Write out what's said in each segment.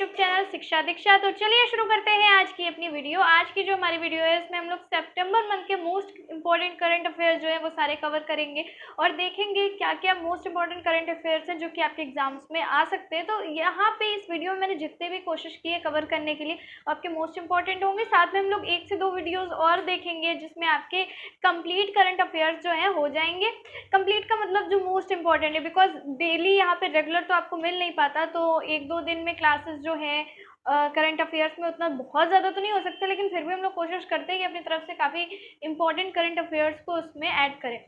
YouTube channel शिक्षा दीक्षा। तो चलिए शुरू करते हैं आज की अपनी वीडियो। आज की जो हमारी वीडियो है इसमें हम लोग सितंबर मंथ के मोस्ट इंपॉर्टेंट करंट अफेयर्स जो है वो सारे कवर करेंगे और देखेंगे क्या क्या मोस्ट इंपॉर्टेंट करंट अफेयर्स हैं जो कि आपके एग्जाम्स में आ सकते हैं। तो यहाँ पे इस वीडियो में मैंने जितने भी कोशिश की है कवर करने के लिए आपके मोस्ट इंपॉर्टेंट होंगे। साथ में हम लोग 1 से 2 वीडियोज और देखेंगे जिसमें आपके कंप्लीट करंट अफेयर्स जो है हो जाएंगे। कंप्लीट का मतलब जो मोस्ट इंपॉर्टेंट है, बिकॉज डेली यहाँ पे रेगुलर तो आपको मिल नहीं पाता, तो 1-2 दिन में क्लासेस जो है करंट अफेयर्स में उतना बहुत ज़्यादा तो नहीं हो सकता, लेकिन फिर भी हम लोग कोशिश करते हैं कि अपनी तरफ से काफ़ी इंपॉर्टेंट करंट अफेयर्स को उसमें ऐड करें।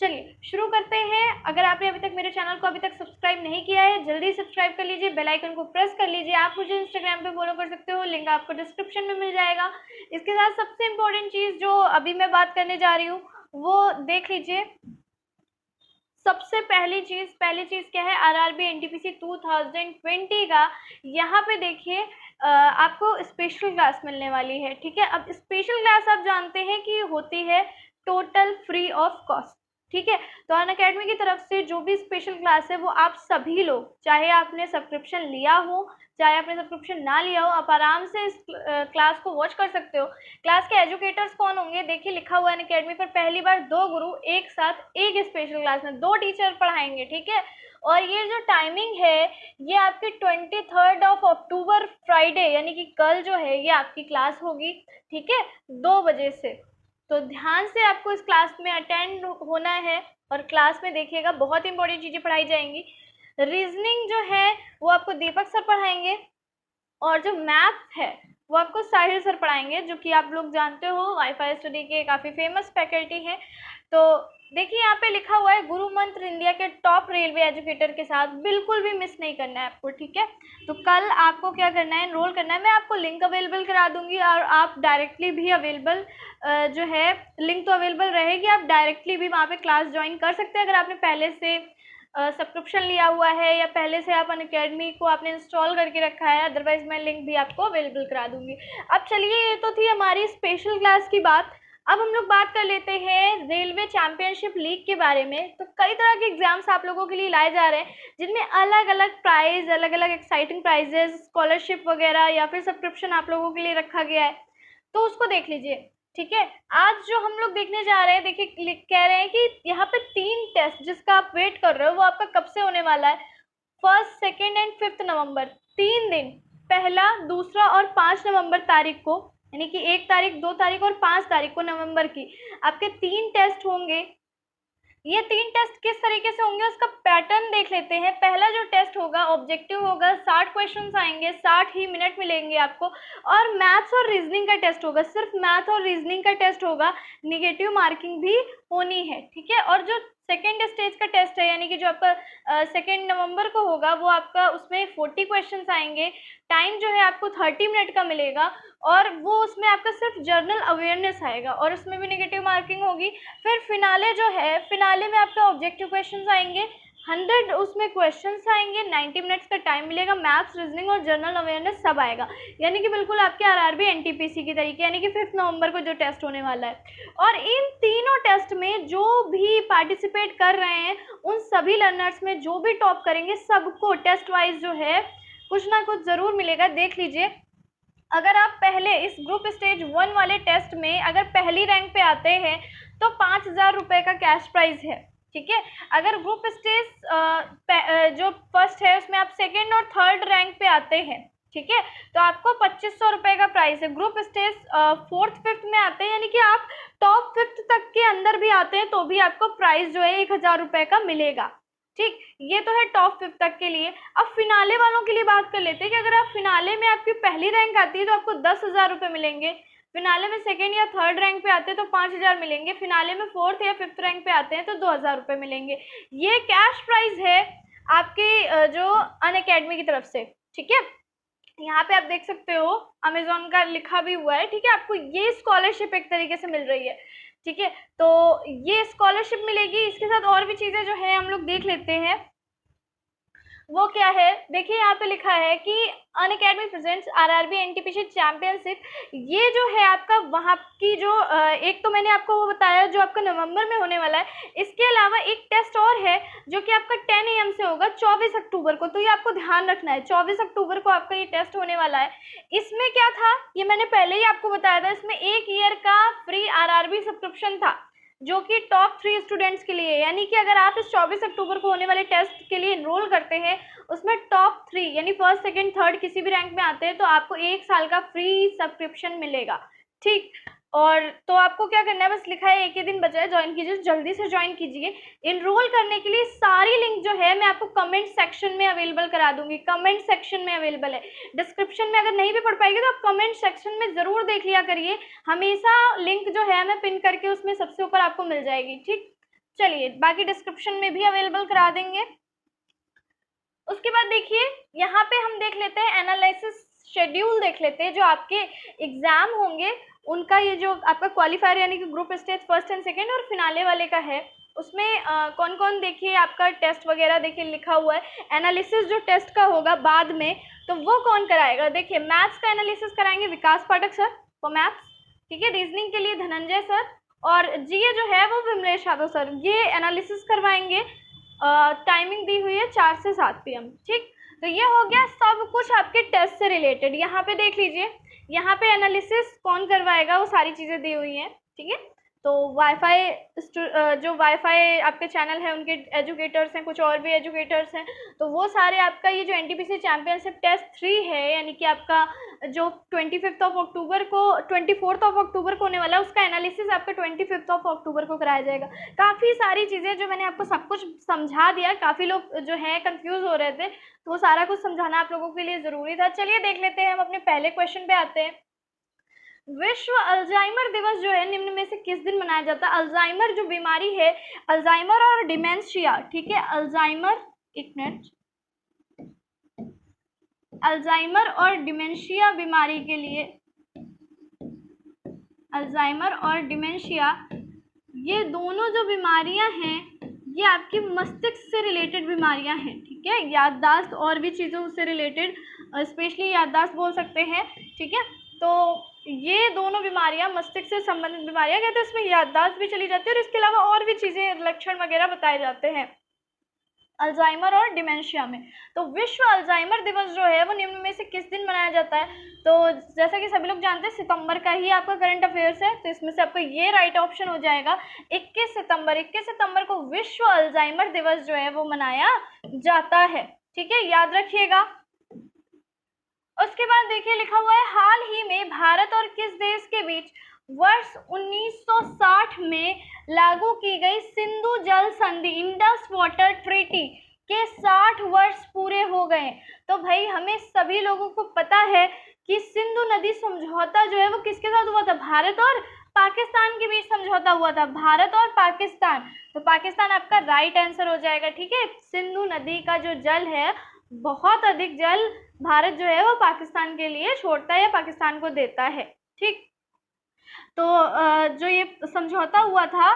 चलिए शुरू करते हैं। अगर आपने अभी तक मेरे चैनल को अभी तक सब्सक्राइब नहीं किया है जल्दी सब्सक्राइब कर लीजिए, बेल आइकन को प्रेस कर लीजिए। आप मुझे इंस्टाग्राम पे फॉलो कर सकते हो, लिंक आपको डिस्क्रिप्शन में मिल जाएगा। इसके साथ सबसे इम्पोर्टेंट चीज़ जो अभी मैं बात करने जा रही हूँ वो देख लीजिए। सबसे पहली चीज क्या है, आरआरबी एनटीपीसी 2020 का। यहाँ पे देखिए आपको स्पेशल क्लास मिलने वाली है। ठीक है, अब स्पेशल क्लास आप जानते हैं कि होती है टोटल फ्री ऑफ कॉस्ट। ठीक है, तो अनअकैडमी की तरफ से जो भी स्पेशल क्लास है वो आप सभी लोग, चाहे आपने सब्सक्रिप्शन लिया हो चाहे आपने सब्सक्रिप्शन ना लिया हो, आप आराम से इस क्लास को वॉच कर सकते हो। क्लास के एजुकेटर्स कौन होंगे, देखिए लिखा हुआ है अनअकैडमी पर, पहली बार 2 गुरु एक साथ एक स्पेशल क्लास में 2 टीचर पढ़ाएंगे। ठीक है, और ये जो टाइमिंग है ये आपकी 23 अक्टूबर फ्राइडे यानी कि कल जो है ये आपकी क्लास होगी। ठीक है, 2 बजे से। तो ध्यान से आपको इस क्लास में अटेंड होना है और क्लास में देखिएगा बहुत इंपॉर्टेंट चीज़ें पढ़ाई जाएंगी। रीजनिंग जो है वो आपको दीपक सर पढ़ाएंगे और जो मैथ्स है वो आपको साहिल सर पढ़ाएंगे, जो कि आप लोग जानते हो वाईफाई स्टडी के काफ़ी फेमस फैकल्टी हैं। तो देखिए यहाँ पे लिखा हुआ है गुरु मंत्र इंडिया के टॉप रेलवे एजुकेटर के साथ, बिल्कुल भी मिस नहीं करना है आपको। ठीक है, तो कल आपको क्या करना है, एनरोल करना है। मैं आपको लिंक अवेलेबल करा दूंगी और आप डायरेक्टली भी अवेलेबल जो है लिंक तो अवेलेबल रहेगी, आप डायरेक्टली भी वहाँ पे क्लास ज्वाइन कर सकते हैं अगर आपने पहले से सब्सक्रिप्शन लिया हुआ है या पहले से आप अनअकैडमी को आपने इंस्टॉल करके रखा है। अदरवाइज मैं लिंक भी आपको अवेलेबल करा दूंगी। अब चलिए, ये तो थी हमारी स्पेशल क्लास की बात। अब हम लोग बात कर लेते हैं रेलवे चैंपियनशिप लीग के बारे में। तो कई तरह के एग्जाम्स आप लोगों के लिए लाए जा रहे हैं जिनमें अलग अलग प्राइज, अलग अलग एक्साइटिंग प्राइजेस, स्कॉलरशिप वगैरह या फिर सब्सक्रिप्शन आप लोगों के लिए रखा गया है, तो उसको देख लीजिए। ठीक है, आज जो हम लोग देखने जा रहे हैं, देखिए कह रहे हैं कि यहाँ पे 3 टेस्ट जिसका आप वेट कर रहे हो वो आपका कब से होने वाला है, 1, 2 एंड 5 नवंबर। 3 दिन, पहला, दूसरा और 5 नवंबर तारीख को, यानी कि 1 तारीख, 2 तारीख और 5 तारीख को नवंबर की आपके 3 टेस्ट होंगे। ये 3 टेस्ट किस तरीके से होंगे उसका पैटर्न देख लेते हैं। पहला जो टेस्ट होगा ऑब्जेक्टिव होगा, 60 क्वेश्चंस आएंगे, 60 ही मिनट मिलेंगे आपको। और मैथ्स और रीजनिंग का टेस्ट होगा, सिर्फ मैथ और रीजनिंग का टेस्ट होगा, निगेटिव मार्किंग भी होनी है। ठीक है, और जो सेकेंड स्टेज का टेस्ट है यानी कि जो आपका 2 नवंबर को होगा वो आपका, उसमें 40 क्वेश्चंस आएंगे, टाइम जो है आपको 30 मिनट का मिलेगा और वो उसमें आपका सिर्फ जर्नल अवेयरनेस आएगा और उसमें भी नेगेटिव मार्किंग होगी। फिर फिनाले जो है, फिनाले में आपका ऑब्जेक्टिव क्वेश्चंस आएंगे, 100 उसमें क्वेश्चंस आएंगे, 90 मिनट्स का टाइम मिलेगा, मैथ्स, रीजनिंग और जनरल अवेयरनेस सब आएगा। यानी कि बिल्कुल आपके आरआरबी एनटीपीसी की तरीके, यानी कि 5 नवंबर को जो टेस्ट होने वाला है। और इन तीनों टेस्ट में जो भी पार्टिसिपेट कर रहे हैं उन सभी लर्नर्स में जो भी टॉप करेंगे सबको टेस्ट वाइज जो है कुछ ना कुछ ज़रूर मिलेगा। देख लीजिए, अगर आप पहले इस ग्रुप स्टेज 1 वाले टेस्ट में अगर पहली रैंक पे आते हैं तो 5,000 रुपये का कैश प्राइज है। ठीक है, अगर ग्रुप स्टेज जो फर्स्ट है उसमें आप 2nd और 3rd रैंक पे आते हैं, ठीक है, तो आपको 2,500 रुपये का प्राइस है। ग्रुप स्टेज 4th 5th में आते हैं यानी कि आप टॉप 5th तक के अंदर भी आते हैं तो भी आपको प्राइस जो है 1,000 रुपये का मिलेगा। ठीक, ये तो है टॉप 5th तक के लिए। अब फिनाले वालों के लिए बात कर लेते हैं कि अगर आप फिनाले में आपकी पहली रैंक आती है तो आपको 10,000 रुपये मिलेंगे, फिनाले में 2nd या 3rd रैंक पे आते हैं तो 5,000 मिलेंगे, फिनाले में 4th या 5th रैंक पे आते हैं तो 2,000 रुपये मिलेंगे। ये कैश प्राइज है आपके जो अनअकैडमी की तरफ से। ठीक है, यहाँ पे आप देख सकते हो अमेजोन का लिखा भी हुआ है। ठीक है, आपको ये स्कॉलरशिप एक तरीके से मिल रही है। ठीक है, तो ये स्कॉलरशिप मिलेगी, इसके साथ और भी चीज़ें जो है हम लोग देख लेते हैं। वो क्या है, देखिए यहाँ पे लिखा है कि Unacademy presents RRB NTPC championship. ये जो है आपका वहाँ की जो एक तो मैंने आपको वो बताया जो आपका नवंबर में होने वाला है, इसके अलावा एक टेस्ट और है जो कि आपका 10 AM से होगा 24 अक्टूबर को। तो ये आपको ध्यान रखना है, 24 अक्टूबर को आपका ये टेस्ट होने वाला है। इसमें क्या था, ये मैंने पहले ही आपको बताया था, इसमें 1 ईयर का फ्री आरआरबी सब्सक्रिप्शन था जो कि टॉप 3 स्टूडेंट्स के लिए, यानी कि अगर आप इस 24 अक्टूबर को होने वाले टेस्ट के लिए एनरोल करते हैं, उसमें टॉप 3 यानी फर्स्ट सेकंड थर्ड किसी भी रैंक में आते हैं, तो आपको 1 साल का फ्री सब्सक्रिप्शन मिलेगा। ठीक, और तो आपको क्या करना है, बस लिखा है एक ही दिन बचा है, ज्वाइन कीजिए, जल्दी से ज्वाइन कीजिए। एनरोल करने के लिए सारी लिंक जो है मैं आपको कमेंट सेक्शन में अवेलेबल करा दूंगी, कमेंट सेक्शन में अवेलेबल है। डिस्क्रिप्शन में अगर नहीं भी पढ़ पाएगी तो आप कमेंट सेक्शन में जरूर देख लिया करिए, हमेशा लिंक जो है मैं पिन करके उसमें सबसे ऊपर आपको मिल जाएगी। ठीक, चलिए बाकी डिस्क्रिप्शन में भी अवेलेबल करा देंगे। उसके बाद देखिए यहाँ पे हम देख लेते हैं एनालिसिस शेड्यूल, देख लेते हैं जो आपके एग्जाम होंगे उनका, ये जो आपका क्वालिफायर यानी कि group stage first and second और फिनाले वाले का है, उसमें कौन कौन देखिए आपका टेस्ट वगैरह देखिए लिखा हुआ है। एनालिसिस जो टेस्ट का होगा बाद में, तो वो कौन कराएगा, देखिए मैथ्स का एनालिसिस कराएंगे विकास पाठक सर फॉर मैथ्स, ठीक है। रीजनिंग के लिए धनंजय सर, और जीए जो है वो विमलेश यादव सर, ये एनालिसिस करवाएंगे। टाइमिंग दी हुई है 4 से 7 PM। ठीक, तो ये हो गया सब कुछ आपके टेस्ट से रिलेटेड। यहाँ पे देख लीजिए, यहाँ पे एनालिसिस कौन करवाएगा वो सारी चीज़ें दी हुई हैं, ठीक है। तो वाईफाई जो वाईफाई आपके चैनल है उनके एजुकेटर्स हैं, कुछ और भी एजुकेटर्स हैं, तो वो सारे आपका ये जो एनटीपीसी चैंपियनशिप टेस्ट 3 है, यानी कि आपका जो 24 अक्टूबर को 24 अक्टूबर को होने वाला है, उसका एनालिसिस आपका 25 अक्टूबर को कराया जाएगा। काफ़ी सारी चीज़ें जो मैंने आपको सब कुछ समझा दिया, काफ़ी लोग जो है कंफ्यूज हो रहे थे, तो वो सारा कुछ समझाना आप लोगों के लिए ज़रूरी था। चलिए देख लेते हैं, हम अपने पहले क्वेश्चन पे आते हैं। विश्व अल्जाइमर दिवस जो है निम्न में से किस दिन मनाया जाता है। अल्जाइमर जो बीमारी है, अल्जाइमर और डिमेंशिया, ठीक है, अल्जाइमर, एक मिनट, अल्जाइमर और डिमेंशिया बीमारी के लिए, अल्जाइमर और डिमेंशिया ये दोनों जो बीमारियां हैं ये आपकी मस्तिष्क से रिलेटेड बीमारियां हैं, ठीक है। याददाश्त और भी चीज़ों से रिलेटेड, स्पेशली याददाश्त बोल सकते हैं, ठीक है। तो ये दोनों बीमारियां मस्तिष्क से संबंधित बीमारियां कहते हैं, इसमें याददाश्त भी चली जाती है और इसके अलावा और भी चीज़ें लक्षण वगैरह बताए जाते हैं अल्जाइमर और डिमेंशिया में। तो विश्व अल्जाइमर दिवस जो है वो निम्न में से किस दिन मनाया जाता है। तो जैसा कि सभी लोग जानते हैं सितंबर का ही आपका करंट अफेयर्स है, तो इसमें से आपको ये राइट ऑप्शन हो जाएगा 21 सितंबर। 21 सितंबर को विश्व अल्जाइमर दिवस जो है वो मनाया जाता है, ठीक है, याद रखिएगा। उसके बाद देखिए लिखा हुआ है हाल ही में भारत और किस देश के बीच वर्ष 1960 में लागू की गई सिंधु जल संधि इंडस वाटर ट्रीटी के 60 वर्ष पूरे हो गए। तो भाई हमें सभी लोगों को पता है कि सिंधु नदी समझौता जो है वो किसके साथ हुआ था, भारत और पाकिस्तान के बीच समझौता हुआ था, भारत और पाकिस्तान। तो पाकिस्तान आपका राइट आंसर हो जाएगा, ठीक है। सिंधु नदी का जो जल है, बहुत अधिक जल भारत जो है वो पाकिस्तान के लिए छोड़ता है या पाकिस्तान को देता है, ठीक। तो जो ये समझौता हुआ था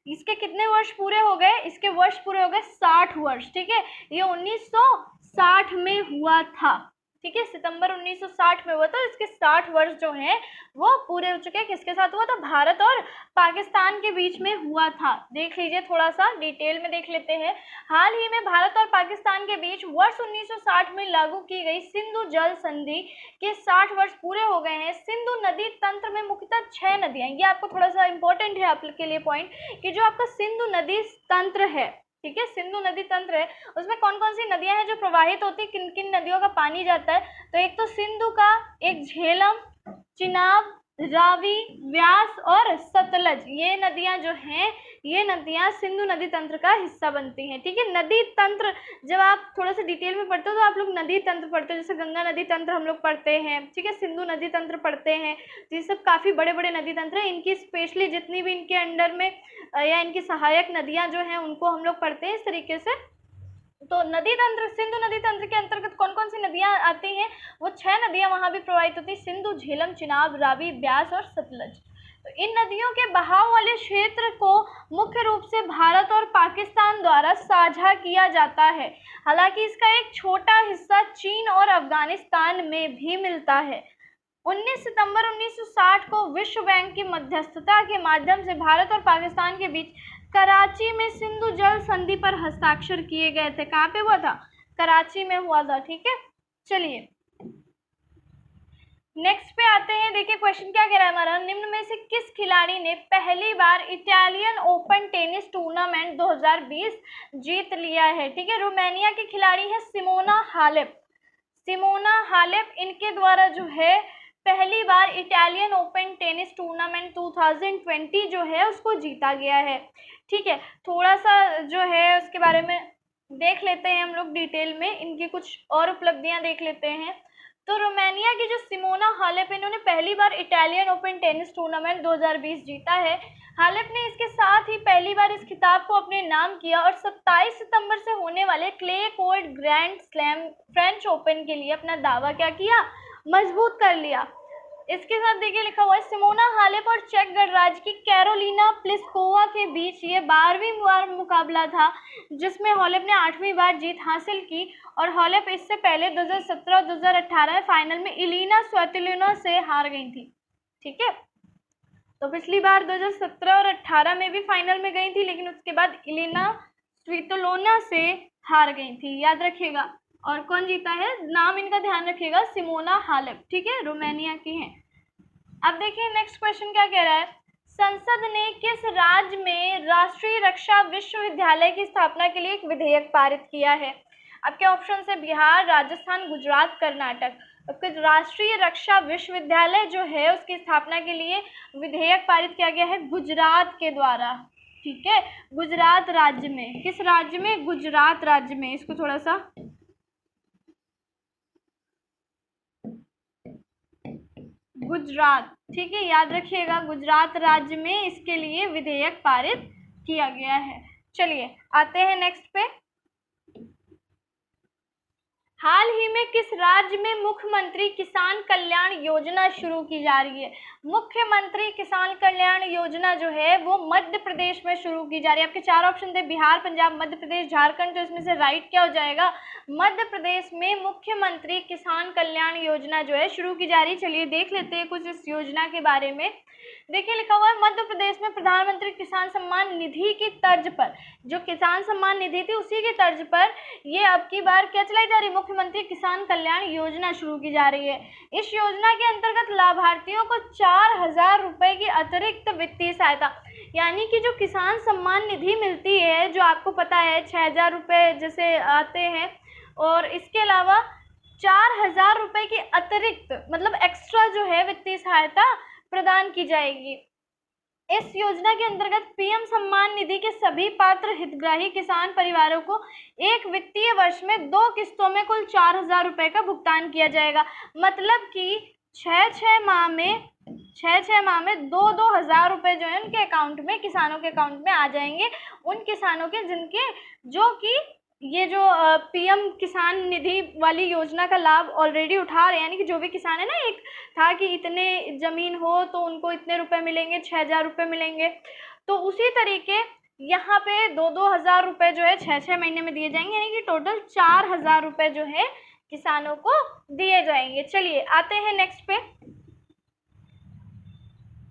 इसके कितने वर्ष पूरे हो गए, इसके वर्ष पूरे हो गए 60 वर्ष, ठीक है। ये 1960 में हुआ था, ठीक है, सितंबर 1960 में हुआ था। इसके 60 वर्ष जो हैं वो पूरे हो चुके हैं। किसके साथ हुआ था, भारत और पाकिस्तान के बीच में हुआ था। देख लीजिए, थोड़ा सा डिटेल में देख लेते हैं। हाल ही में भारत और पाकिस्तान के बीच वर्ष 1960 में लागू की गई सिंधु जल संधि के 60 वर्ष पूरे हो गए हैं। सिंधु नदी तंत्र में मुख्यतः 6 नदियां, ये आपको थोड़ा सा इंपॉर्टेंट है आपके लिए पॉइंट, कि जो आपका सिंधु नदी तंत्र है, ठीक है, सिंधु नदी तंत्र है, उसमें कौन कौन सी नदियां हैं जो प्रवाहित होती है, किन किन नदियों का पानी जाता है। तो एक तो सिंधु का, एक झेलम, चिनाब, रावी, व्यास और सतलज, ये नदियां जो हैं ये नदियां सिंधु नदी तंत्र का हिस्सा बनती हैं, ठीक है। नदी तंत्र जब आप थोड़ा सा डिटेल में पढ़ते हो तो आप लोग नदी तंत्र पढ़ते हो, जैसे गंगा नदी तंत्र हम लोग पढ़ते हैं, ठीक है, सिंधु नदी तंत्र पढ़ते हैं। तो ये सब काफ़ी बड़े बड़े नदी तंत्र हैं, इनकी स्पेशली जितनी भी इनके अंडर में या इनकी सहायक नदियां जो हैं उनको हम लोग पढ़ते हैं इस तरीके से। तो नदी तंत्र, सिंधु नदी तंत्र के अंतर्गत कौन कौन सी नदियां आती हैं, वो 6 नदियां वहां भी प्रवाहित होती हैं, सिंधु, झेलम, चिनाब, रावी, ब्यास और सतलज। तो इन नदियों के बहाव वाले क्षेत्र को मुख्य रूप से भारत और पाकिस्तान द्वारा साझा किया जाता है। हालांकि इसका एक छोटा हिस्सा चीन और अफगानिस्तान में भी मिलता है। 19 सितंबर 1960 को विश्व बैंक की मध्यस्थता के माध्यम से भारत और पाकिस्तान के बीच कराची में सिंधु जल संधि पर हस्ताक्षर किए गए थे। कहाँ पे हुआ था? कराची में हुआ था। ठीक है, चलिए नेक्स्ट पे आते हैं। देखिए क्वेश्चन क्या कह रहा है हमारा, निम्न में से किस खिलाड़ी ने पहली बार इटालियन ओपन टेनिस टूर्नामेंट 2020 जीत लिया है? ठीक है, रोमानिया की खिलाड़ी है सिमोना हालेप। सिमोना हालेप, इनके द्वारा जो है पहली बार इटालियन ओपन टेनिस टूर्नामेंट 2020 जो है उसको जीता गया है। ठीक है, थोड़ा सा जो है उसके बारे में देख लेते हैं हम लोग डिटेल में, इनकी कुछ और उपलब्धियां देख लेते हैं। तो रोमानिया की जो सिमोना हालेप, इन्होंने पहली बार इटालियन ओपन टेनिस टूर्नामेंट 2020 जीता है। हालेप ने इसके साथ ही पहली बार इस खिताब को अपने नाम किया और 27 सितंबर से होने वाले clay court grand slam French open के लिए अपना दावा क्या किया? मजबूत कर लिया। इसके साथ देखिए लिखा हुआ है सिमोना हालेप और चेक गणराज्य की कैरोलिना प्लिस्कोवा के बीच ये 12वीं बार मुकाबला था, जिसमें हालेप ने 8वीं बार जीत हासिल की। और हालेप इससे पहले 2017 और 2018 फाइनल में इलिना स्वितोलिना से हार गई थी। ठीक है, तो पिछली बार 2017 और 18 में भी फाइनल में गई थी, लेकिन उसके बाद इलिना स्वितोलिना से हार गई थी, याद रखिएगा। और कौन जीता है? नाम इनका ध्यान रखिएगा, सिमोना हालेप। ठीक है, रोमानिया की हैं। अब देखिए नेक्स्ट क्वेश्चन क्या कह रहा है, संसद ने किस राज्य में राष्ट्रीय रक्षा विश्वविद्यालय की स्थापना के लिए एक विधेयक पारित किया है? आपके ऑप्शन है बिहार, राजस्थान, गुजरात, कर्नाटक। आपके राष्ट्रीय रक्षा विश्वविद्यालय जो है उसकी स्थापना के लिए विधेयक पारित किया गया है गुजरात के द्वारा। ठीक है, गुजरात राज्य में। किस राज्य में? गुजरात राज्य में। इसको थोड़ा सा गुजरात, ठीक है, याद रखिएगा, गुजरात राज्य में इसके लिए विधेयक पारित किया गया है। चलिए आते हैं नेक्स्ट पे। हाल ही में किस राज्य में मुख्यमंत्री किसान कल्याण योजना शुरू की जा रही है? मुख्यमंत्री किसान कल्याण योजना जो है वो मध्य प्रदेश में शुरू की जा रही है। आपके चार ऑप्शन थे, बिहार, पंजाब, मध्य प्रदेश, झारखंड। तो इसमें से राइट क्या हो जाएगा? मध्य प्रदेश में मुख्यमंत्री किसान कल्याण योजना जो है शुरू की जा रही है। चलिए देख लेते हैं कुछ इस योजना के बारे में। देखिए लिखा हुआ है मध्य प्रदेश में प्रधानमंत्री किसान सम्मान निधि की तर्ज पर, जो किसान सम्मान निधि थी उसी की तर्ज पर ये अब की बार क्या चलाई जा रही है? मुख्यमंत्री किसान कल्याण योजना शुरू की जा रही है। इस योजना के अंतर्गत लाभार्थियों को 4,000 रुपए की अतिरिक्त वित्तीय सहायता, यानी कि जो किसान सम्मान निधि मिलती है, जो आपको पता है 6,000 रुपए जैसे आते हैं, और इसके अलावा 4,000 रुपए की अतिरिक्त मतलब एक्स्ट्रा जो है वित्तीय सहायता प्रदान की जाएगी। इस योजना के अंतर्गत पीएम सम्मान निधि के सभी पात्र हितग्राही किसान परिवारों को एक वित्तीय वर्ष में 2 किस्तों में कुल 4,000 रुपए का भुगतान किया जाएगा। मतलब कि 6 माह में 2-2 हजार रुपए जो है उनके अकाउंट में, किसानों के अकाउंट में आ जाएंगे। उन किसानों के जिनके जो कि ये जो पीएम किसान निधि वाली योजना का लाभ ऑलरेडी उठा रहे हैं, यानी कि जो भी किसान है ना, एक था कि इतने जमीन हो तो उनको इतने रुपए मिलेंगे, 6,000 रुपए मिलेंगे, तो उसी तरीके यहाँ पे 2-2 हजार रुपए जो है 6-6 महीने में दिए जाएंगे, यानी कि टोटल 4,000 रुपए जो है किसानों को दिए जाएंगे। चलिए आते हैं नेक्स्ट पे।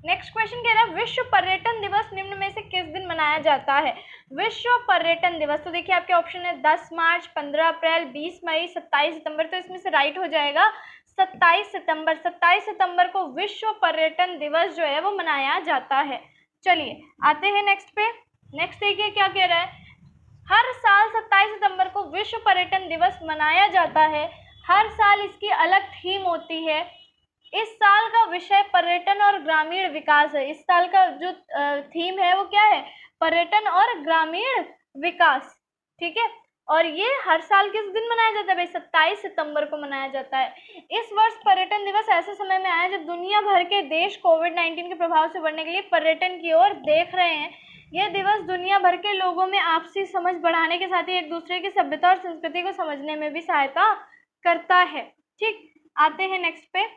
नेक्स्ट क्वेश्चन कह रहा है विश्व पर्यटन दिवस निम्न में से किस दिन मनाया जाता है? विश्व पर्यटन दिवस, तो देखिए आपके ऑप्शन है 10 मार्च, 15 अप्रैल, 20 मई, 27 सितंबर। तो इसमें से राइट हो जाएगा 27 सितंबर। 27 सितंबर को विश्व पर्यटन दिवस जो है वो मनाया जाता है। चलिए आते हैं नेक्स्ट पे। नेक्स्ट देखिए क्या कह रहा है, हर साल 27 सितंबर को विश्व पर्यटन दिवस मनाया जाता है। हर साल इसकी अलग थीम होती है। इस साल का विषय पर्यटन और ग्रामीण विकास है। इस साल का जो थीम है वो क्या है? पर्यटन और ग्रामीण विकास। ठीक है, और ये हर साल किस दिन मनाया जाता है भाई? 27 सितंबर को मनाया जाता है। इस वर्ष पर्यटन दिवस ऐसे समय में आया जब दुनिया भर के देश कोविड-19 के प्रभाव से बढ़ने के लिए पर्यटन की ओर देख रहे हैं। यह दिवस दुनिया भर के लोगों में आपसी समझ बढ़ाने के साथ ही एक दूसरे की सभ्यता और संस्कृति को समझने में भी सहायता करता है। ठीक, आते हैं नेक्स्ट पे।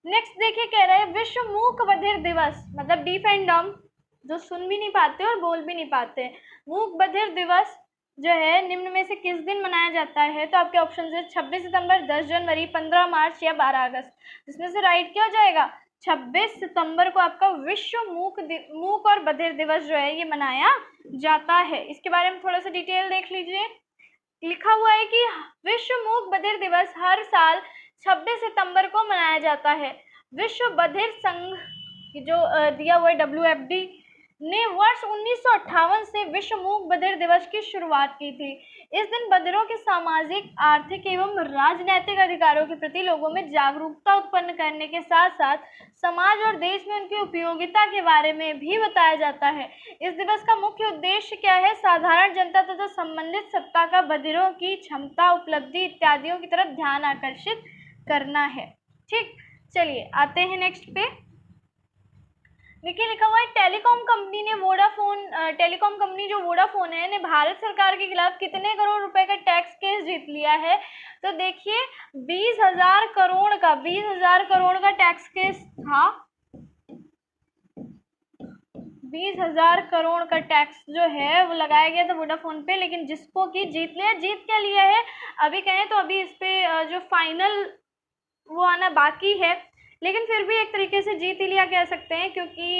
नेक्स्ट देखिए कह रहा है विश्व मूक बधिर दिवस, मतलब डीफ एंड डम, जो सुन भी नहीं पाते और बोल भी नहीं पाते। मूक बधिर दिवस जो है निम्न में से किस दिन मनाया जाता है? तो आपके ऑप्शन है 26 सितंबर, 10 जनवरी, 15 मार्च या 12 अगस्त। जिसमें से राइट क्या हो जाएगा? 26 सितंबर को आपका विश्व मूक और बधिर दिवस जो है ये मनाया जाता है। इसके बारे में थोड़ा सा डिटेल देख लीजिए। लिखा हुआ है कि विश्व मूक बधिर दिवस हर साल 26 सितंबर को मनाया जाता है। विश्व बधिर संघ जो दिया हुआ है WFD ने वर्ष 1958 से विश्व मूक बधिर दिवस की शुरुआत की थी। इस दिन बधिरों के सामाजिक, आर्थिक एवं राजनैतिक अधिकारों के प्रति लोगों में जागरूकता उत्पन्न करने के साथ साथ समाज और देश में उनकी उपयोगिता के बारे में भी बताया जाता है। इस दिवस का मुख्य उद्देश्य क्या है? साधारण जनता तथा संबंधित सत्ता का बधिरों की क्षमता, उपलब्धि इत्यादियों की तरफ ध्यान आकर्षित करना है। ठीक, चलिए आते हैं नेक्स्ट पे। देखिए लिखा हुआ है टेलीकॉम कंपनी ने टेलीकॉम कंपनी जो वोडाफोन है ने भारत सरकार के खिलाफ कितने करोड़ रुपए का टैक्स केस जीत लिया है? तो देखिए 20,000 करोड़ का टैक्स केस था। 20,000 करोड़ का टैक्स जो है वो लगाया गया था वोडाफोन पे, लेकिन जिसको कि जीत क्या लिया है? अभी कहें तो अभी इस पे जो फाइनल वो आना बाकी है, लेकिन फिर भी एक तरीके से जीत ही लिया कह सकते हैं, क्योंकि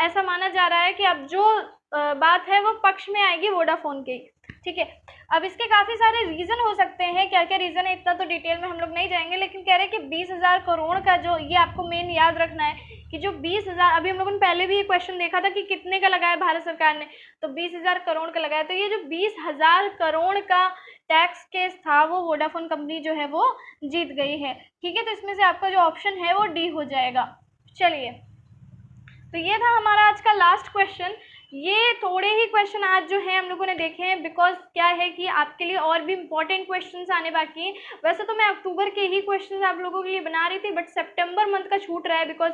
ऐसा माना जा रहा है कि अब जो बात है वो पक्ष में आएगी वोडाफोन के। ठीक है, अब इसके काफ़ी सारे रीज़न हो सकते हैं, क्या क्या रीज़न है इतना तो डिटेल में हम लोग नहीं जाएंगे, लेकिन कह रहे हैं कि 20,000 करोड़ का जो, ये आपको मेन याद रखना है कि जो 20,000, अभी हम लोगों ने पहले भी ये क्वेश्चन देखा था कि कितने का लगाया भारत सरकार ने, तो 20,000 करोड़ का लगाया। तो ये जो 20,000 करोड़ का टैक्स केस था वो वोडाफोन कंपनी जो है वो जीत गई है। ठीक है, तो इसमें से आपका जो ऑप्शन है वो डी हो जाएगा। चलिए, तो ये था हमारा आज का लास्ट क्वेश्चन। ये थोड़े ही क्वेश्चन आज जो है हम लोगों ने देखे हैं, बिकॉज क्या है कि आपके लिए और भी इम्पोर्टेंट क्वेश्चंस आने बाकी हैं। वैसे तो मैं अक्टूबर के ही क्वेश्चंस आप लोगों के लिए बना रही थी, बट सितंबर मंथ का छूट रहा है, बिकॉज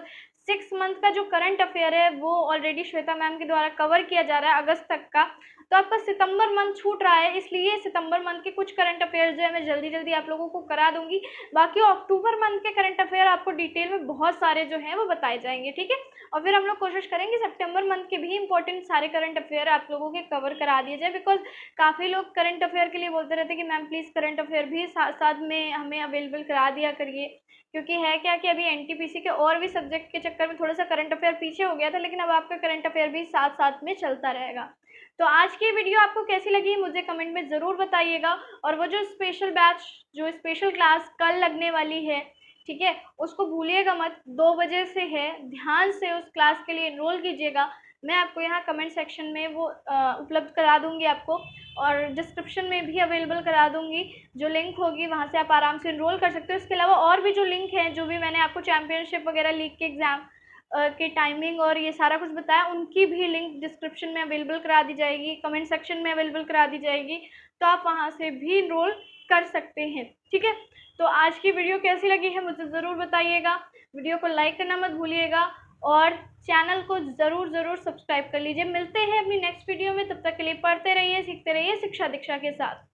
6 मंथ का जो करंट अफेयर है वो ऑलरेडी श्वेता मैम के द्वारा कवर किया जा रहा है अगस्त तक का। तो आपका सितंबर मंथ छूट रहा है, इसलिए सितंबर मंथ के कुछ करंट अफेयर्स जो है मैं जल्दी जल्दी आप लोगों को करा दूंगी। बाकी अक्टूबर मंथ के करंट अफेयर आपको डिटेल में बहुत सारे जो हैं वो बताए जाएंगे। ठीक है, और फिर हम लोग कोशिश करेंगे सितंबर मंथ के भी इंपॉर्टेंट सारे करंट अफेयर आप लोगों के कवर करा दिए जाए, बिकॉज काफ़ी लोग करंट अफेयर के लिए बोलते रहते हैं कि मैम प्लीज़ करंट अफेयर भी साथ साथ में हमें अवेलेबल करा दिया करिए, क्योंकि है क्या कि अभी एनटीपीसी के और भी सब्जेक्ट के चक्कर में थोड़ा सा करंट अफेयर पीछे हो गया था, लेकिन अब आपका करंट अफेयर भी साथ साथ में चलता रहेगा। तो आज की वीडियो आपको कैसी लगी मुझे कमेंट में ज़रूर बताइएगा, और वो जो स्पेशल बैच, जो स्पेशल क्लास कल लगने वाली है, ठीक है, उसको भूलिएगा मत, 2 बजे से है, ध्यान से उस क्लास के लिए एनरोल कीजिएगा। मैं आपको यहाँ कमेंट सेक्शन में वो उपलब्ध करा दूंगी आपको, और डिस्क्रिप्शन में भी अवेलेबल करा दूंगी, जो लिंक होगी वहाँ से आप आराम से एनरोल कर सकते हो। इसके अलावा और भी जो लिंक हैं, जो भी मैंने आपको चैम्पियनशिप वगैरह लीग के एग्ज़ाम की टाइमिंग और ये सारा कुछ बताया, उनकी भी लिंक डिस्क्रिप्शन में अवेलेबल करा दी जाएगी, कमेंट सेक्शन में अवेलेबल करा दी जाएगी, तो आप वहाँ से भी एनरोल कर सकते हैं। ठीक है, तो आज की वीडियो कैसी लगी है मुझे ज़रूर बताइएगा। वीडियो को लाइक करना मत भूलिएगा, और चैनल को ज़रूर सब्सक्राइब कर लीजिए। मिलते हैं अपनी नेक्स्ट वीडियो में, तब तक के लिए पढ़ते रहिए, सीखते रहिए शिक्षा दीक्षा के साथ।